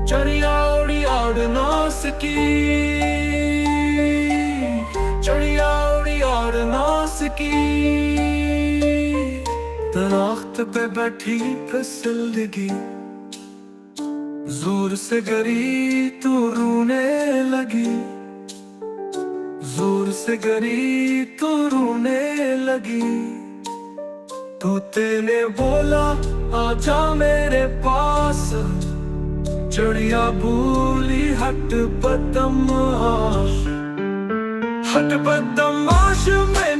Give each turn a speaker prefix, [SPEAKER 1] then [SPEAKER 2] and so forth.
[SPEAKER 1] चिड़िया उड़ी और ना सकी, चिड़िया उड़ी और ना सकी। दरख्त पे बैठी फिसल लगी, जोर से गिरी तो रोने लगी, जोर से गिरी तो रोने लगी। तोते ने बोला आजा मेरे पास, चिड़िया बोली हट बदमाश, हट बदमाश। मैं